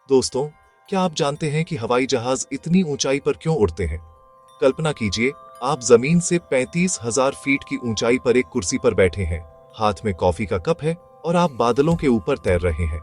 दोस्तों, क्या आप जानते हैं कि हवाई जहाज इतनी ऊंचाई पर क्यों उड़ते हैं? कल्पना कीजिए, आप जमीन से 35,000 फीट की ऊंचाई पर एक कुर्सी पर बैठे हैं, हाथ में कॉफी का कप है और आप बादलों के ऊपर तैर रहे हैं।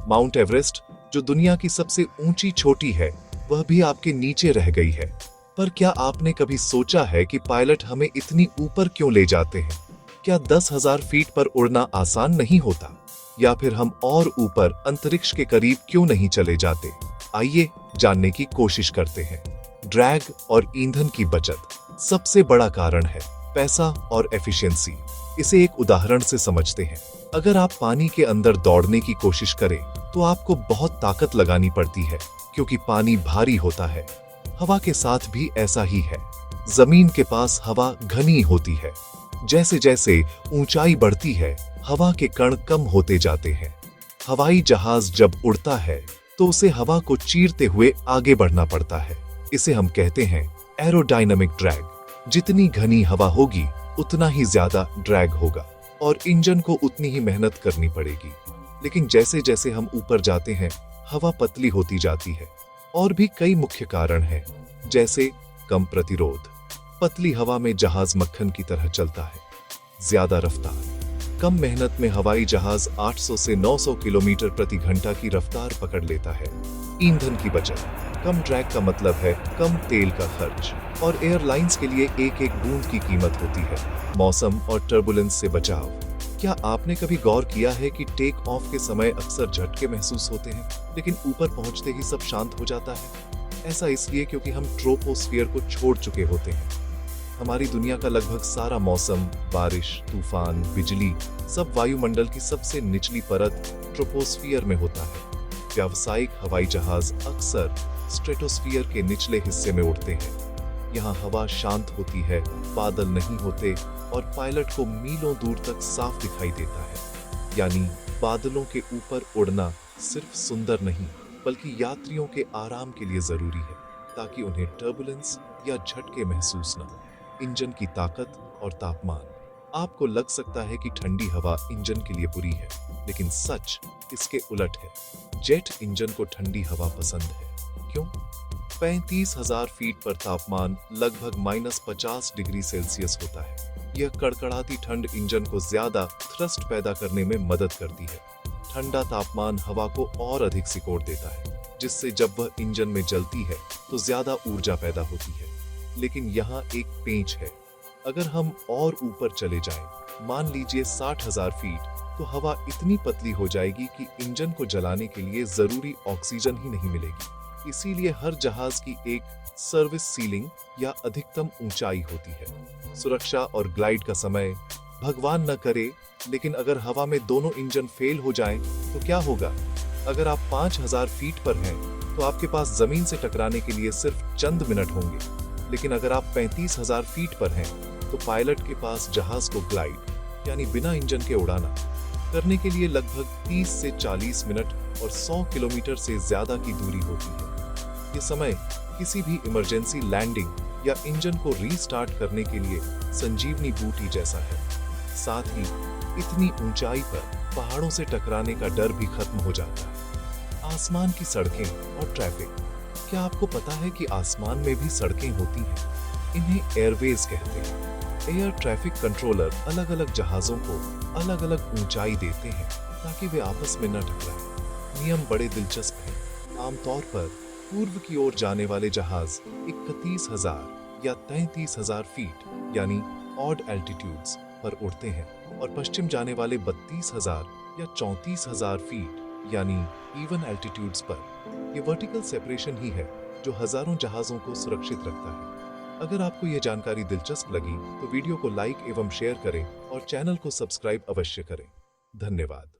माउंट एवरेस्ट, जो दुनिया की सबसे ऊंची चोटी है, वह भी आपके नीचे रह गई है। पर क्या आपने कभी सोचा है कि पायलट हमें इतनी ऊपर क्यों ले जाते हैं? क्या 10,000 फीट पर उड़ना आसान नहीं होता? या फिर हम और ऊपर अंतरिक्ष के करीब क्यों नहीं चले जाते? आइए जानने की कोशिश करते हैं। ड्रैग और ईंधन की बचत सबसे बड़ा कारण है पैसा और एफिशिएंसी। इसे एक उदाहरण से समझते हैं। अगर आप पानी के अंदर दौड़ने की कोशिश करें तो आपको बहुत ताकत लगानी पड़ती है, क्योंकि पानी भारी होता है। हवा के साथ भी ऐसा ही है। जमीन के पास हवा घनी होती है। जैसे जैसे ऊंचाई बढ़ती है, हवा के कण कम होते जाते हैं। हवाई जहाज जब उड़ता है तो उसे हवा को चीरते हुए आगे बढ़ना पड़ता है। इसे हम कहते हैं एरोडायनामिक ड्रैग। जितनी घनी हवा होगी, उतना ही ज्यादा ड्रैग होगा और इंजन को उतनी ही मेहनत करनी पड़ेगी। लेकिन जैसे जैसे हम ऊपर जाते हैं, हवा पतली होती जाती है। और भी कई मुख्य कारण हैं, जैसे कम प्रतिरोध। पतली हवा में जहाज मक्खन की तरह चलता है। ज्यादा रफ्तार। कम मेहनत में हवाई जहाज 800 से 900 किलोमीटर प्रति घंटा की रफ्तार पकड़ लेता है। ईंधन की बचत। कम ड्रैग का मतलब है कम तेल का खर्च, और एयरलाइंस के लिए एक एक बूंद की कीमत होती है। मौसम और टर्बुलेंस से बचाव। क्या आपने कभी गौर किया है कि टेक ऑफ के समय अक्सर झटके महसूस होते हैं, लेकिन ऊपर पहुंचते ही सब शांत हो जाता है? ऐसा इसलिए क्योंकि हम ट्रोपोस्फियर को छोड़ चुके होते हैं। हमारी दुनिया का लगभग सारा मौसम, बारिश, तूफान, बिजली, सब वायुमंडल की सबसे निचली परत ट्रोपोस्फियर में होता है। व्यावसायिक हवाई जहाज अक्सर स्ट्रेटोस्फियर के निचले हिस्से में उड़ते हैं। यहाँ हवा शांत होती है, बादल नहीं होते और पायलट को मीलों दूर तक साफ दिखाई देता है। यानी बादलों के ऊपर उड़ना सिर्फ सुंदर नहीं, बल्कि यात्रियों के आराम के लिए जरूरी है, ताकि उन्हें टर्बुलेंस या झटके महसूस न हो। इंजन की ताकत और तापमान। आपको लग सकता है कि ठंडी हवा इंजन के लिए बुरी है, लेकिन सच इसके उलट है। जेट इंजन को ठंडी हवा पसंद है। क्यों? 35,000 फीट पर तापमान लगभग -50 डिग्री सेल्सियस होता है। यह कड़कड़ाती ठंड इंजन को ज्यादा थ्रस्ट पैदा करने में मदद करती है। ठंडा तापमान हवा को और अधिक सिकोड़ देता है, जिससे जब वह इंजन में जलती है तो ज्यादा ऊर्जा पैदा होती है। लेकिन यहाँ एक पेंच है। अगर हम और ऊपर चले जाएं, मान लीजिए 60,000 फीट, तो हवा इतनी पतली हो जाएगी कि इंजन को जलाने के लिए जरूरी ऑक्सीजन ही नहीं मिलेगी। इसीलिए हर जहाज की एक सर्विस सीलिंग या अधिकतम ऊंचाई होती है। सुरक्षा और ग्लाइड का समय। भगवान न करे, लेकिन अगर हवा में दोनों इंजन फेल हो जाएं, तो क्या होगा? अगर आप 5,000 फीट पर हैं, तो आपके पास जमीन से टकराने के लिए सिर्फ चंद मिनट होंगे। लेकिन अगर आप 35,000 फीट पर हैं, तो पायलट के पास जहाज को ग्लाइड यानी बिना इंजन के उड़ाना करने के लिए लगभग 30 से 40 मिनट और 100 किलोमीटर से ज्यादा की दूरी होती है। ये समय किसी भी इमरजेंसी लैंडिंग या इंजन को रीस्टार्ट करने के लिए संजीवनी बूटी जैसा है। साथ ही इतनी ऊंचाई पर पहाड़ों से टकराने का डर भी खत्म हो जाता है। आसमान की सड़कें और ट्रैफिक। क्या आपको पता है कि आसमान में भी सड़कें होती हैं? इन्हें एयरवेज कहते हैं। एयर ट्रैफिक कंट्रोलर अलग अलग जहाजों को अलग अलग ऊंचाई देते हैं, ताकि वे आपस में न टकराएं। नियम बड़े दिलचस्प हैं। आमतौर पर पूर्व की ओर जाने वाले जहाज 31,000 या 33,000 फीट यानी ऑड एल्टीट्यूड्स पर उड़ते हैं, और पश्चिम जाने वाले 32,000 या 34,000 फीट यानी इवन एल्टीट्यूड्स पर। ये वर्टिकल सेपरेशन ही है जो हजारों जहाजों को सुरक्षित रखता है। अगर आपको यह जानकारी दिलचस्प लगी तो वीडियो को लाइक एवं शेयर करें और चैनल को सब्सक्राइब अवश्य करें। धन्यवाद।